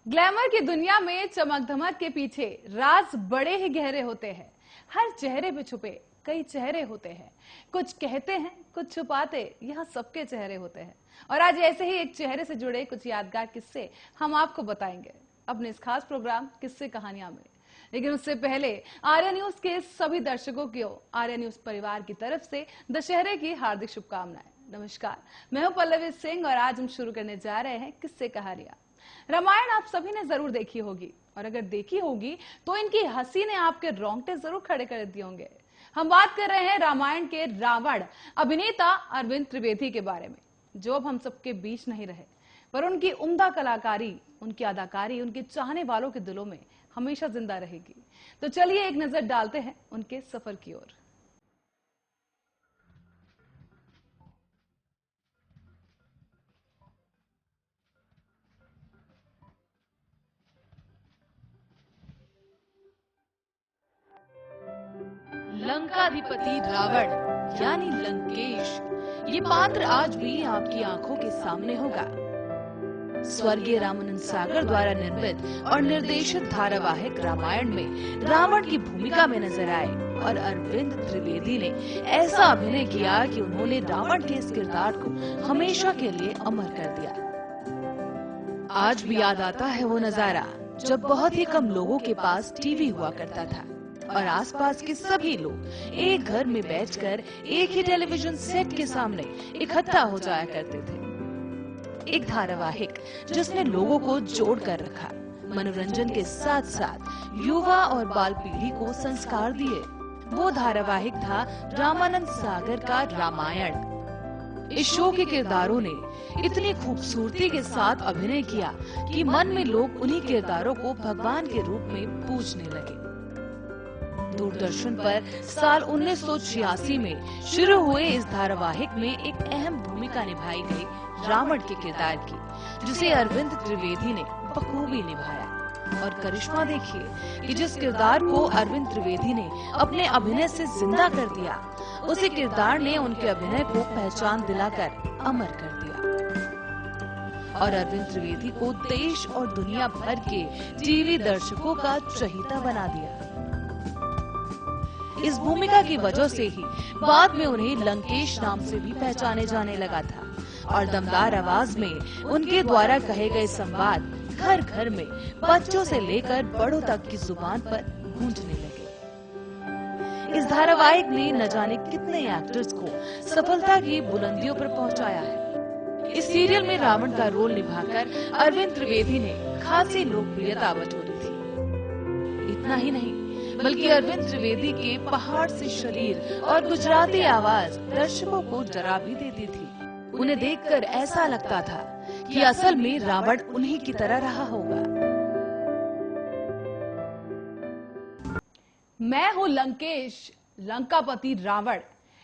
Glamour की दुनिया में चमक धमक के पीछे राज बड़े ही गहरे होते हैं। हर चेहरे पे छुपे कई चेहरे होते हैं। कुछ कहते हैं, कुछ छुपाते, यहाँ सबके चेहरे होते हैं। और आज ऐसे ही एक चेहरे से जुड़े कुछ यादगार किस्से हम आपको बताएंगे अपने इस खास प्रोग्राम किस्से कहानियां में। लेकिन उससे पहले आर्या न्यूज के सभी दर्शकों को आर्या न्यूज परिवार की तरफ से दशहरे की हार्दिक शुभकामनाएं। नमस्कार, मैं हूं पल्लवी सिंह और आज हम शुरू करने जा रहे हैं किस्से कहानियां। रामायण आप सभी ने जरूर देखी होगी और अगर देखी होगी तो इनकी हंसी ने आपके रोंगटे जरूर खड़े कर दिए होंगे। हम बात कर रहे हैं रामायण के रावण अभिनेता अरविंद त्रिवेदी के बारे में, जो अब हम सबके बीच नहीं रहे, पर उनकी उम्दा कलाकारी, उनकी अदाकारी उनके चाहने वालों के दिलों में हमेशा जिंदा रहेगी। तो चलिए एक नजर डालते हैं उनके सफर की ओर। लंकाधिपति रावण यानी लंकेश, ये पात्र आज भी आपकी आंखों के सामने होगा। स्वर्गीय रामानंद सागर द्वारा निर्मित और निर्देशित धारावाहिक रामायण में रावण की भूमिका में नजर आए और अरविंद त्रिवेदी ने ऐसा अभिनय किया कि उन्होंने रावण के इस किरदार को हमेशा के लिए अमर कर दिया। आज भी याद आता है वो नजारा जब बहुत ही कम लोगों के पास टीवी हुआ करता था और आसपास के सभी लोग एक घर में बैठकर एक ही टेलीविजन सेट के सामने इकट्ठा हो जाया करते थे। एक धारावाहिक जिसने लोगों को जोड़ कर रखा, मनोरंजन के साथ साथ युवा और बाल पीढ़ी को संस्कार दिए, वो धारावाहिक था रामानंद सागर का रामायण। इस शो के किरदारों ने इतनी खूबसूरती के साथ अभिनय किया कि मन में लोग उन्हीं किरदारों को भगवान के रूप में पूजने लगे। दूरदर्शन पर साल 1986 में शुरू हुए इस धारावाहिक में एक अहम भूमिका निभाई गई रावण के किरदार की, जिसे अरविंद त्रिवेदी ने बखूबी निभाया। और करिश्मा देखिए कि जिस किरदार को अरविंद त्रिवेदी ने अपने अभिनय से जिंदा कर दिया, उसी किरदार ने उनके अभिनय को पहचान दिलाकर अमर कर दिया और अरविंद त्रिवेदी को देश और दुनिया भर के टीवी दर्शकों का चहेता बना दिया। इस भूमिका की वजह से ही बाद में उन्हें लंकेश नाम से भी पहचाने जाने लगा था और दमदार आवाज में उनके द्वारा कहे गए संवाद घर घर में बच्चों से लेकर बड़ों तक की जुबान पर गूंजने लगे। इस धारावाहिक ने न जाने कितने एक्टर्स को सफलता की बुलंदियों पर पहुंचाया है। इस सीरियल में रावण का रोल निभाकर अरविंद त्रिवेदी ने खासी लोकप्रियता बटोरी थी। इतना ही नहीं बल्कि अरविंद त्रिवेदी के पहाड़ से शरीर और गुजराती आवाज दर्शकों को डरा भी देती थी। उन्हें देखकर ऐसा लगता था कि असल में रावण उन्हीं की तरह रहा होगा। मैं हूं लंकेश, लंकापति रावण,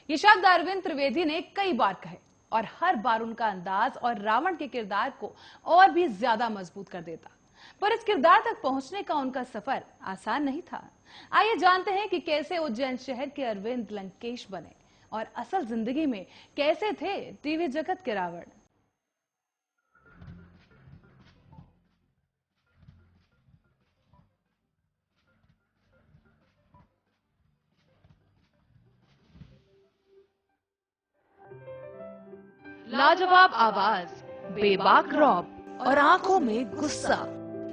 ये शब्द अरविंद त्रिवेदी ने कई बार कहे और हर बार उनका अंदाज और रावण के किरदार को और भी ज्यादा मजबूत कर देता। पर इस किरदार तक पहुंचने का उनका सफर आसान नहीं था। आइए जानते हैं कि कैसे उज्जैन शहर के अरविंद लंकेश बने और असल जिंदगी में कैसे थे टीवी जगत के रावण। लाजवाब आवाज, बेबाक रौब और आंखों में गुस्सा,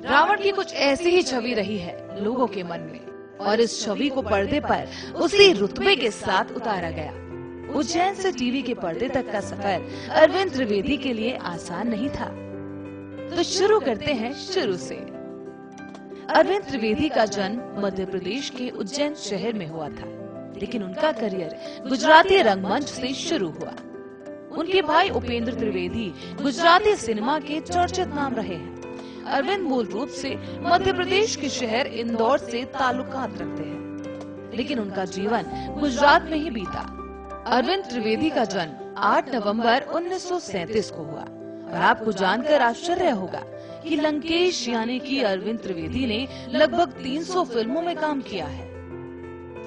रावण की कुछ ऐसी ही छवि रही है लोगों के मन में और इस छवि को पर्दे पर उसी रुतबे के साथ उतारा गया। उज्जैन से टीवी के पर्दे तक का सफर अरविंद त्रिवेदी के लिए आसान नहीं था। तो शुरू करते हैं शुरू से। अरविंद त्रिवेदी का जन्म मध्य प्रदेश के उज्जैन शहर में हुआ था, लेकिन उनका करियर गुजराती रंगमंच से शुरू हुआ। उनके भाई उपेंद्र त्रिवेदी गुजराती सिनेमा के चर्चित नाम रहे हैं। अरविंद मूल रूप से मध्य प्रदेश के शहर इंदौर से ताल्लुकात रखते हैं, लेकिन उनका जीवन गुजरात में ही बीता। अरविंद त्रिवेदी का जन्म 8 नवंबर 1937 को हुआ और आपको जानकर आश्चर्य होगा कि लंकेश यानी कि अरविंद त्रिवेदी ने लगभग 300 फिल्मों में काम किया है।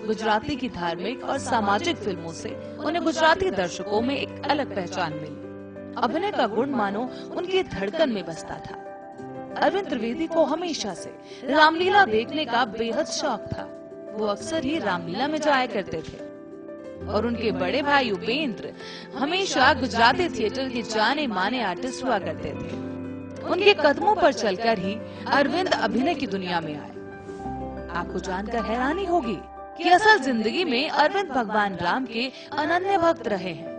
गुजराती की धार्मिक और सामाजिक फिल्मों से उन्हें गुजराती दर्शकों में एक अलग पहचान मिली। अभिनय का गुण मानो उनकी धड़कन में बसता था। अरविंद त्रिवेदी को हमेशा से रामलीला देखने का बेहद शौक था। वो अक्सर ही रामलीला में जाया करते थे और उनके बड़े भाई उपेंद्र हमेशा गुजराती थिएटर के जाने माने आर्टिस्ट हुआ करते थे। उनके कदमों पर चलकर ही अरविंद अभिनय की दुनिया में आए। आपको जानकर हैरानी होगी कि असल जिंदगी में अरविंद भगवान राम के अनन्य भक्त रहे हैं।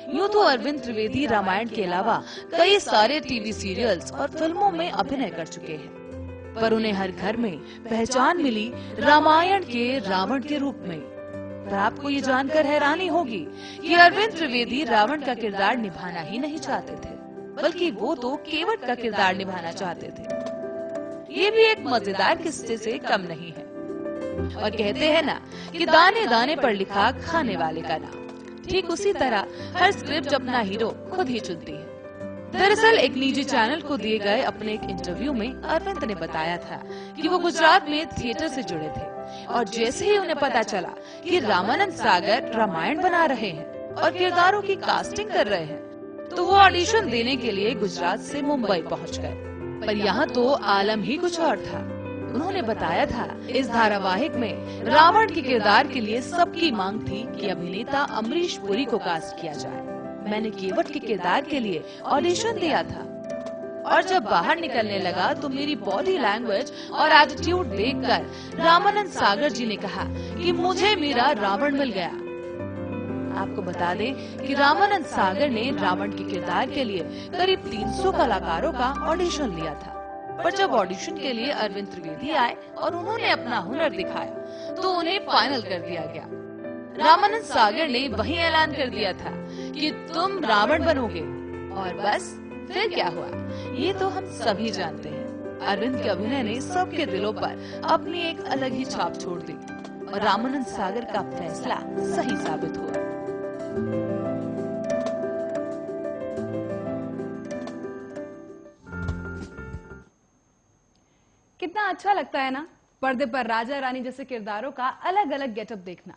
यूं तो अरविंद त्रिवेदी रामायण के अलावा कई सारे टीवी सीरियल्स और फिल्मों में अभिनय कर चुके हैं, पर उन्हें हर घर में पहचान मिली रामायण के रावण के रूप में। पर आपको ये जानकर हैरानी होगी कि अरविंद त्रिवेदी रावण का किरदार निभाना ही नहीं चाहते थे, बल्कि वो तो केवट का किरदार निभाना चाहते थे। ये भी एक मजेदार किस्से से कम नहीं है। और कहते हैं ना कि दाने दाने पर लिखा खाने वाले का नाम, ठीक उसी तरह हर स्क्रिप्ट अपना हीरो खुद ही चुनती है। दरअसल एक निजी चैनल को दिए गए अपने एक इंटरव्यू में अरविंद ने बताया था कि वो गुजरात में थिएटर से जुड़े थे और जैसे ही उन्हें पता चला कि रामानंद सागर रामायण बना रहे हैं और किरदारों की कास्टिंग कर रहे हैं, तो वो ऑडिशन देने के लिए गुजरात से मुंबई पहुंच गए। पर यहाँ तो आलम ही कुछ और था। उन्होंने बताया था इस धारावाहिक में रावण के किरदार के लिए सबकी मांग थी कि अभिनेता अमरीश पुरी को कास्ट किया जाए। मैंने केवट के किरदार के लिए ऑडिशन दिया था और जब बाहर निकलने लगा तो मेरी बॉडी लैंग्वेज और एटीट्यूड देखकर रामानंद सागर जी ने कहा कि मुझे मेरा रावण मिल गया। आपको बता दें कि रामानंद सागर ने रावण के किरदार के लिए करीब 300 कलाकारों का ऑडिशन लिया था, पर जब ऑडिशन के लिए अरविंद त्रिवेदी आए और उन्होंने अपना हुनर दिखाया तो उन्हें फाइनल कर दिया गया। रामानंद सागर ने वही ऐलान कर दिया था कि तुम रावण बनोगे और बस फिर क्या हुआ ये तो हम सभी जानते हैं। अरविंद के अभिनय ने सबके दिलों पर अपनी एक अलग ही छाप छोड़ दी और रामानंद सागर का फैसला सही साबित हुआ। कितना अच्छा लगता है ना पर्दे पर राजा रानी जैसे किरदारों का अलग अलग गेटअप देखना।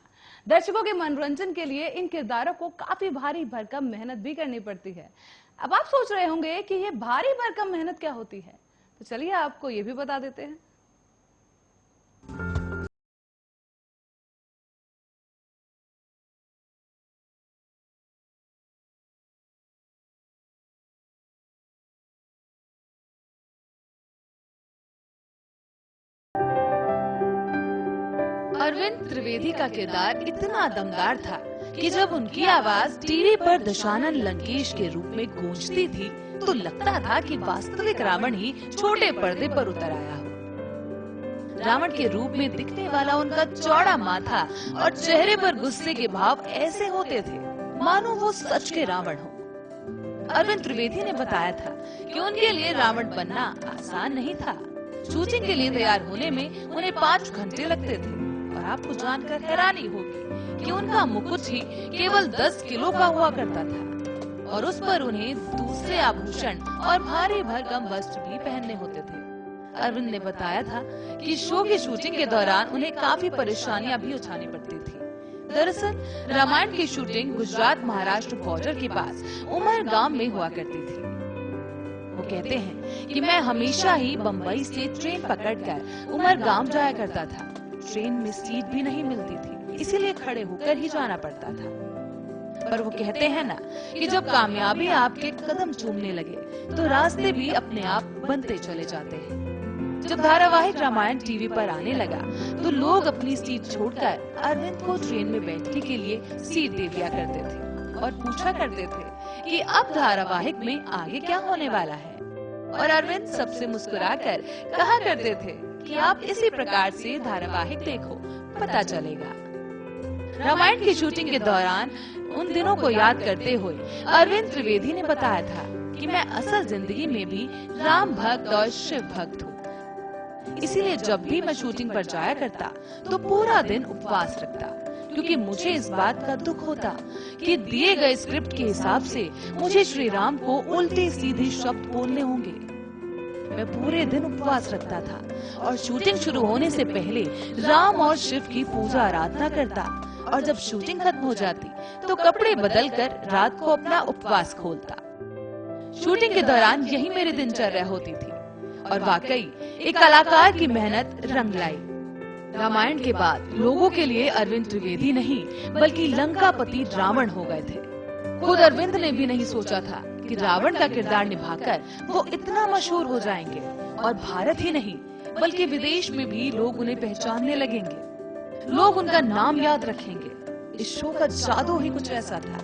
दर्शकों के मनोरंजन के लिए इन किरदारों को काफी भारी भरकम मेहनत भी करनी पड़ती है। अब आप सोच रहे होंगे कि ये भारी भरकम मेहनत क्या होती है, तो चलिए आपको ये भी बता देते हैं। अरविंद त्रिवेदी का किरदार इतना दमदार था कि जब उनकी आवाज टीवी पर दशानन लंकेश के रूप में गूंजती थी तो लगता था कि वास्तविक रावण ही छोटे पर्दे पर उतर आया हो। रावण के रूप में दिखने वाला उनका चौड़ा माथा और चेहरे पर गुस्से के भाव ऐसे होते थे मानो वो सच के रावण हो। अरविंद त्रिवेदी ने बताया था कि उनके लिए रावण बनना आसान नहीं था। शूटिंग के लिए तैयार होने में उन्हें 5 घंटे लगते थे और आपको जानकर हैरानी होगी कि उनका मुकुट ही केवल 10 किलो का हुआ करता था और उस पर उन्हें दूसरे आभूषण और भारी भरकम वस्त्र भी पहनने होते थे। अरविंद ने बताया था कि शो की शूटिंग के दौरान उन्हें काफी परेशानियां भी उठानी पड़ती थी। दरअसल रामायण की शूटिंग गुजरात महाराष्ट्र बॉर्डर के पास उमरगाम में हुआ करती थी। वो कहते हैं कि मैं हमेशा ही बम्बई से ट्रेन पकड़कर उमरगाम जाया करता था। ट्रेन में सीट भी नहीं मिलती थी, इसीलिए खड़े होकर ही जाना पड़ता था। पर वो कहते हैं ना कि जब कामयाबी आपके कदम चूमने लगे तो रास्ते भी अपने आप बनते चले जाते हैं। जब धारावाहिक रामायण टीवी पर आने लगा तो लोग अपनी सीट छोड़कर अरविंद को ट्रेन में बैठने के लिए सीट दे दिया करते थे और पूछा करते थे कि अब धारावाहिक में आगे क्या होने वाला है। और अरविंद सबसे मुस्कुराकर कहा करते थे कि आप इसी प्रकार से धारावाहिक देखो, पता चलेगा। रामायण की शूटिंग के दौरान उन दिनों को याद करते हुए अरविंद त्रिवेदी ने बताया था कि मैं असल जिंदगी में भी राम भक्त और शिव भक्त हूँ, इसीलिए जब भी मैं शूटिंग पर जाया करता तो पूरा दिन उपवास रखता, क्योंकि मुझे इस बात का दुख होता कि दिए गए स्क्रिप्ट के हिसाब से मुझे श्री राम को उल्टे सीधे शब्द बोलने होंगे। मैं पूरे दिन उपवास रखता था और शूटिंग शुरू होने से पहले राम और शिव की पूजा आराधना करता और जब शूटिंग खत्म हो जाती तो कपड़े बदलकर रात को अपना उपवास खोलता। शूटिंग के दौरान यही मेरी दिनचर्या होती थी और वाकई एक कलाकार की मेहनत रंग लाई। रामायण के बाद लोगों के लिए अरविंद त्रिवेदी नहीं बल्कि लंकापति रावण हो गए थे। खुद अरविंद ने भी नहीं सोचा था कि रावण का किरदार निभाकर वो इतना मशहूर हो जाएंगे और भारत ही नहीं बल्कि विदेश में भी लोग उन्हें पहचानने लगेंगे, लोग उनका नाम याद रखेंगे। इस शो का जादू ही कुछ ऐसा था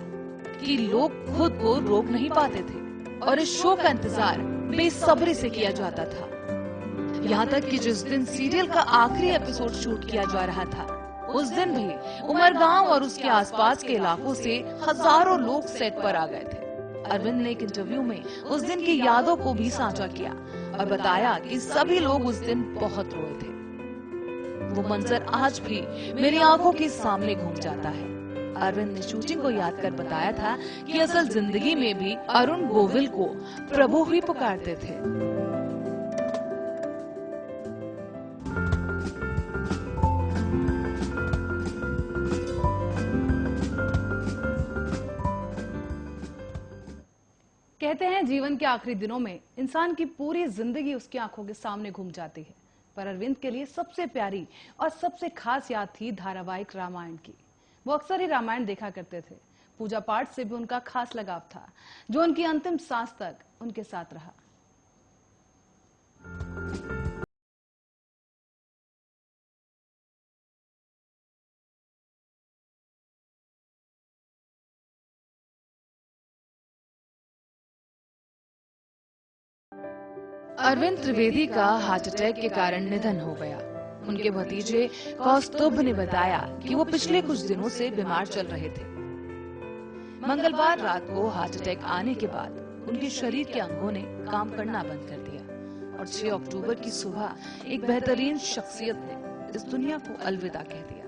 कि लोग खुद को रोक नहीं पाते थे और इस शो का इंतजार बेसब्री से किया जाता था। यहाँ तक कि जिस दिन सीरियल का आखिरी एपिसोड शूट किया जा रहा था, उस दिन भी उमरगांव और उसके आसपास के इलाकों से हजारों लोग सेट पर आ गए थे। अरविंद ने एक इंटरव्यू में उस दिन की यादों को भी साझा किया और बताया कि सभी लोग उस दिन बहुत रोए थे। वो मंजर आज भी मेरी आंखों के सामने घूम जाता है। अरविंद ने शूटिंग को याद कर बताया था कि असल जिंदगी में भी अरुण गोविल को प्रभु ही पुकारते थे। कहते हैं जीवन के आखिरी दिनों में इंसान की पूरी जिंदगी उसकी आंखों के सामने घूम जाती है, पर अरविंद के लिए सबसे प्यारी और सबसे खास याद थी धारावाहिक रामायण की। वो अक्सर ही रामायण देखा करते थे। पूजा पाठ से भी उनका खास लगाव था, जो उनकी अंतिम सांस तक उनके साथ रहा। अरविंद त्रिवेदी का हार्ट अटैक के कारण निधन हो गया। उनके भतीजे कौस्तुभ ने बताया कि वो पिछले कुछ दिनों से बीमार चल रहे थे। मंगलवार रात को हार्ट अटैक आने के बाद उनके शरीर के अंगों ने काम करना बंद कर दिया और 6 अक्टूबर की सुबह एक बेहतरीन शख्सियत ने इस दुनिया को अलविदा कह दिया।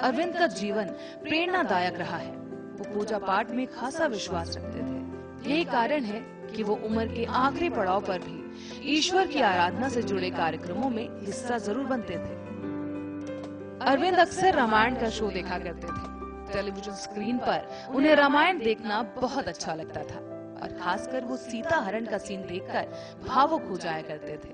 अरविंद का जीवन प्रेरणादायक रहा है। वो पूजा पाठ में खासा विश्वास रखते थे। यही कारण है कि वो उम्र के आखिरी पड़ाव पर भी ईश्वर की आराधना से जुड़े कार्यक्रमों में हिस्सा जरूर बनते थे। अरविंद अक्सर रामायण का शो देखा करते थे। टेलीविजन स्क्रीन पर उन्हें रामायण देखना बहुत अच्छा लगता था और खासकर वो सीता हरण का सीन देखकर भावुक हो जाया करते थे।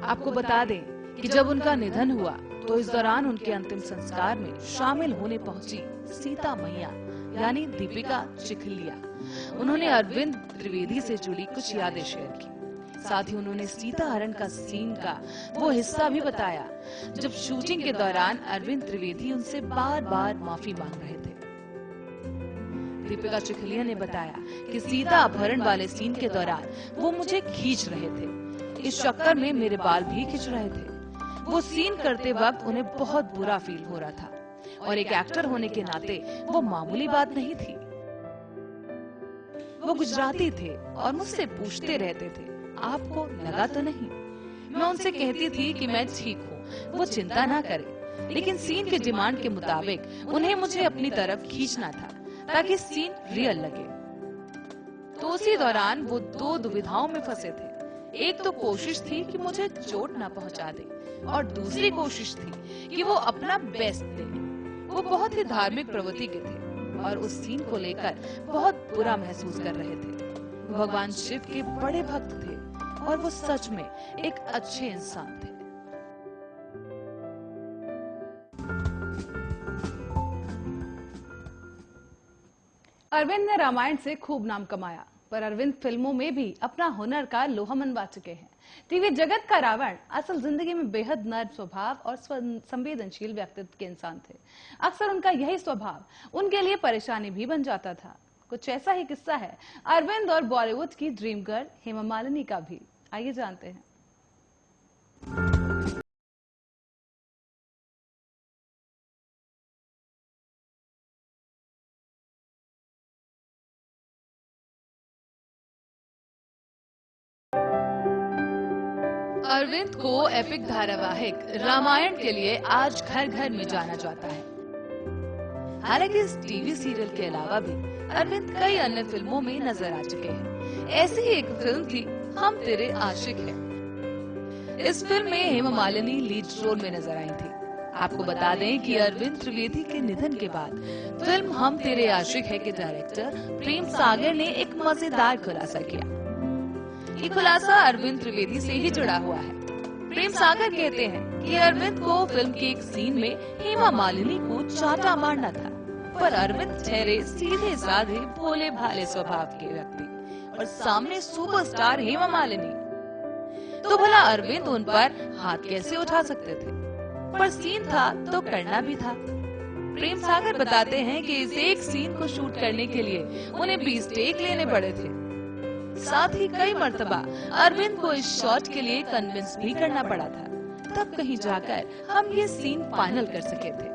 आपको बता दें कि जब उनका निधन हुआ तो इस दौरान उनके अंतिम संस्कार में शामिल होने पहुंची सीता मैया यानी दीपिका चिखलिया। उन्होंने अरविंद त्रिवेदी से जुड़ी कुछ यादें शेयर की। साथ ही उन्होंने सीता हरण का सीन का वो हिस्सा भी बताया जब शूटिंग के दौरान अरविंद त्रिवेदी उनसे बार बार माफी मांग रहे थे। दीपिका चिखलिया ने बताया कि सीता अपहरण वाले सीन के दौरान वो मुझे खींच रहे थे। इस चक्कर में मेरे बाल भी खिंच रहे थे। वो सीन करते वक्त उन्हें बहुत बुरा फील हो रहा था और एक एक्टर होने के नाते वो मामूली बात नहीं थी। वो गुजराती थे और मुझसे पूछते रहते थे, आपको लगा तो नहीं? मैं उनसे कहती थी कि मैं ठीक हूँ, वो चिंता ना करें, लेकिन सीन के डिमांड के मुताबिक उन्हें मुझे अपनी तरफ खींचना था ताकि सीन रियल लगे। तो उसी दौरान वो 2 दुविधाओं में फंसे थे। एक तो कोशिश थी कि मुझे चोट ना पहुंचा दे और दूसरी कोशिश थी कि वो अपना बेस्ट दे। वो बहुत ही धार्मिक प्रवृत्ति के थे और उस सीन को लेकर बहुत बुरा महसूस कर रहे थे। वो भगवान शिव के बड़े भक्त थे और वो सच में एक अच्छे इंसान थे। अरविंद ने रामायण से खूब नाम कमाया, पर अरविंद फिल्मों में भी अपना हुनर का लोहा मनवा चुके हैं। टीवी जगत का रावण असल जिंदगी में बेहद नर्म स्वभाव और संवेदनशील व्यक्तित्व के इंसान थे। अक्सर उनका यही स्वभाव उनके लिए परेशानी भी बन जाता था। कुछ ऐसा ही किस्सा है अरविंद और बॉलीवुड की ड्रीम गर्ल हेमा मालिनी का भी। आइए जानते हैं। अरविंद को एपिक धारावाहिक रामायण के लिए आज घर घर में जाना जाता है। हालांकि इस टीवी सीरियल के अलावा भी अरविंद कई अन्य फिल्मों में नजर आ चुके हैं। ऐसी ही एक फिल्म थी हम तेरे आशिक हैं। इस फिल्म में हेमा मालिनी लीड रोल में नजर आई थी। आपको बता दें कि अरविंद त्रिवेदी के निधन के बाद फिल्म हम तेरे आशिक है के डायरेक्टर प्रेम सागर ने एक मजेदार खुलासा किया। ये खुलासा अरविंद त्रिवेदी से ही जुड़ा हुआ है। प्रेम सागर कहते हैं कि अरविंद को फिल्म के एक सीन में हेमा मालिनी को चाटा मारना था, पर अरविंद ठहरे सीधे साधे भोले भाले स्वभाव के व्यक्ति और सामने सुपरस्टार हेमा मालिनी, तो भला अरविंद उन पर हाथ कैसे उठा सकते थे? पर सीन था तो करना भी था। प्रेम सागर बताते हैं कि इस एक सीन को शूट करने के लिए उन्हें 20 टेक लेने पड़े थे। साथ ही कई मर्तबा अरविंद को इस शॉट के लिए कन्विंस भी करना पड़ा था, तब कहीं जाकर हम ये सीन फाइनल कर सके थे।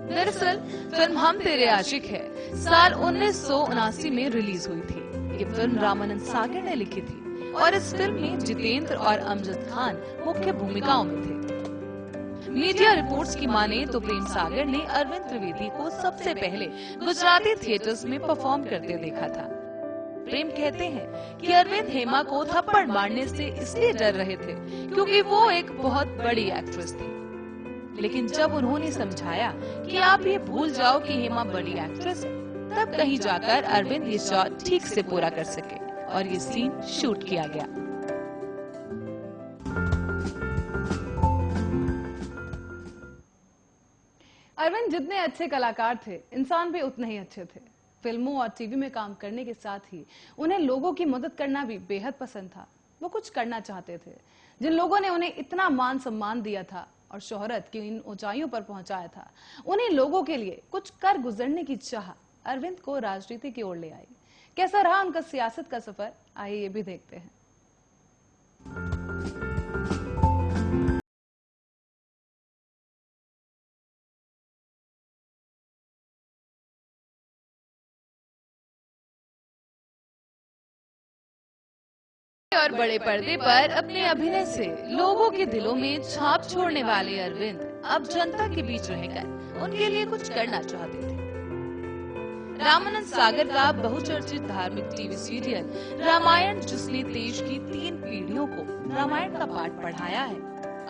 दरअसल फिल्म हम तेरे आशिक है साल 1979 में रिलीज हुई थी। ये फिल्म रामानंद सागर ने लिखी थी और इस फिल्म में जितेंद्र और अमजद खान मुख्य भूमिकाओं में थे। मीडिया रिपोर्ट्स की माने तो प्रेम सागर ने अरविंद त्रिवेदी को सबसे पहले गुजराती थिएटर्स में परफॉर्म करते देखा था। प्रेम कहते हैं कि अरविंद हेमा को थप्पड़ मारने से इसलिए डर रहे थे क्योंकि वो एक बहुत बड़ी एक्ट्रेस थी, लेकिन जब उन्होंने समझाया कि आप ये भूल जाओ कि हेमा बड़ी एक्ट्रेस है, तब कहीं जाकर अरविंद ये शॉट ठीक से पूरा कर सके और ये सीन शूट किया गया। अरविंद जितने अच्छे कलाकार थे, इंसान भी उतने ही अच्छे थे। फिल्मों और टीवी में काम करने के साथ ही उन्हें लोगों की मदद करना भी बेहद पसंद था। वो कुछ करना चाहते थे। जिन लोगों ने उन्हें इतना मान सम्मान दिया था और शोहरत की इन ऊंचाइयों पर पहुंचाया था, उन्हीं लोगों के लिए कुछ कर गुजरने की चाह अरविंद को राजनीति की ओर ले आई। कैसा रहा उनका सियासत का सफर, आइए ये भी देखते हैं। और बड़े पर्दे पर अपने अभिनय से लोगों के दिलों में छाप छोड़ने वाले अरविंद अब जनता के बीच रहकर उनके लिए कुछ करना चाहते थे। रामानंद सागर का बहुचर्चित धार्मिक टीवी सीरियल रामायण, जिसने देश की 3 पीढ़ियों को रामायण का पाठ पढ़ाया है,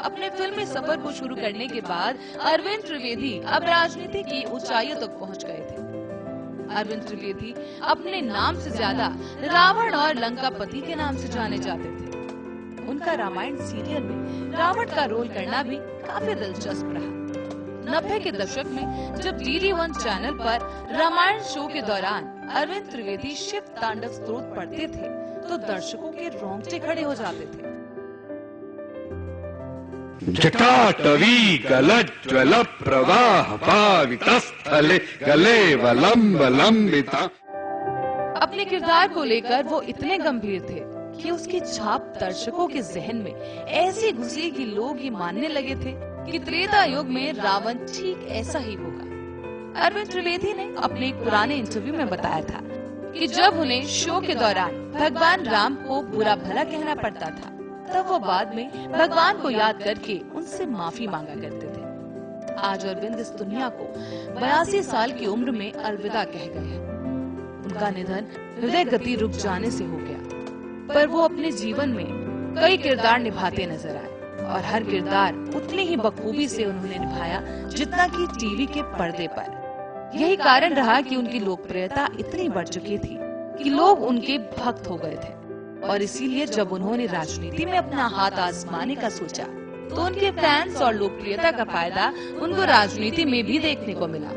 अपने फिल्मी सफर को शुरू करने के बाद अरविंद त्रिवेदी अब राजनीति की ऊंचाइयों तक पहुंच गए थे। अरविंद त्रिवेदी अपने नाम से ज्यादा रावण और लंकापति के नाम से जाने जाते थे। उनका रामायण सीरियल में रावण का रोल करना भी काफी दिलचस्प रहा। 90 के दशक में जब DD1 चैनल पर रामायण शो के दौरान अरविंद त्रिवेदी शिव तांडव स्तोत्र पढ़ते थे तो दर्शकों के रोंगटे खड़े हो जाते थे। जटाटवी गलज्ज्वल प्रवाह पावितस्थले गलेवलंब लंबिता। अपने किरदार को लेकर वो इतने गंभीर थे कि उसकी छाप दर्शकों के जहन में ऐसी घुसी कि लोग ये मानने लगे थे कि त्रेता युग में रावण ठीक ऐसा ही होगा। अरविंद त्रिवेदी ने अपने एक पुराने इंटरव्यू में बताया था कि जब उन्हें शो के दौरान भगवान राम को बुरा भला कहना पड़ता था, तब वो बाद में भगवान को याद करके उनसे माफी मांगा करते थे। आज अरविंद इस दुनिया को 82 साल की उम्र में अलविदा कह गए। उनका निधन हृदय गति रुक जाने से हो गया, पर वो अपने जीवन में कई किरदार निभाते नजर आए और हर किरदार उतनी ही बखूबी से उन्होंने निभाया जितना कि टीवी के पर्दे पर। यही कारण रहा कि उनकी लोकप्रियता इतनी बढ़ चुकी थी कि लोग उनके भक्त हो गए थे और इसीलिए जब उन्होंने राजनीति में अपना हाथ आजमाने का सोचा तो उनके फैंस और लोकप्रियता का फायदा उनको राजनीति में भी देखने को मिला।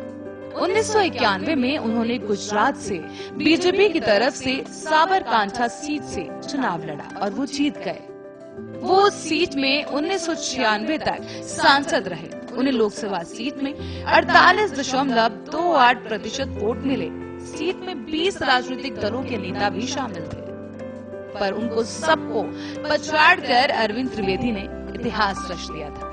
1991 में उन्होंने गुजरात से बीजेपी की तरफ से साबरकांठा सीट से चुनाव लड़ा और वो जीत गए। वो उस सीट में 1996 तक सांसद रहे। उन्हें लोकसभा सीट में 48.28% वोट मिले। सीट में 20 राजनीतिक दलों के नेता भी शामिल थे, पर उनको सबको पछाड़कर अरविंद त्रिवेदी ने इतिहास रच दिया था।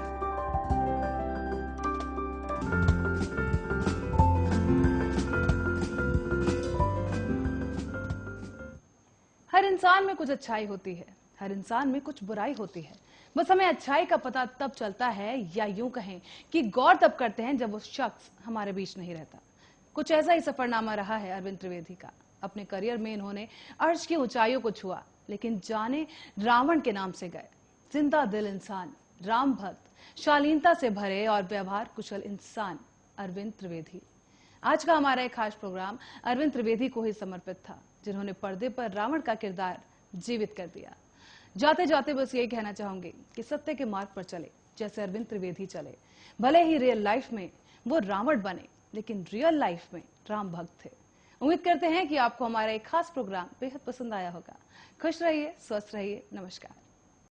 हर इंसान में कुछ अच्छाई होती है, हर इंसान में कुछ बुराई होती है। बस हमें अच्छाई का पता तब चलता है, या यूं कहें कि गौर तब करते हैं जब वो शख्स हमारे बीच नहीं रहता। कुछ ऐसा ही सफरनामा रहा है अरविंद त्रिवेदी का। अपने करियर में इन्होंने अर्श की ऊंचाइयों को छुआ, लेकिन जाने रावण के नाम से गए। जिंदा दिल इंसान, राम भक्त, शालीनता से भरे और व्यवहार कुशल इंसान अरविंद त्रिवेदी। आज का हमारा एक खास प्रोग्राम अरविंद त्रिवेदी को ही समर्पित था, जिन्होंने पर्दे पर रावण का किरदार जीवित कर दिया। जाते जाते बस यही कहना चाहूंगी कि सत्य के मार्ग पर चले जैसे अरविंद त्रिवेदी चले। भले ही रियल लाइफ में वो रावण बने, लेकिन रियल लाइफ में राम भक्त थे। उम्मीद करते हैं कि आपको हमारा एक खास प्रोग्राम बेहद पसंद आया होगा। खुश रहिए, स्वस्थ रहिए। नमस्कार।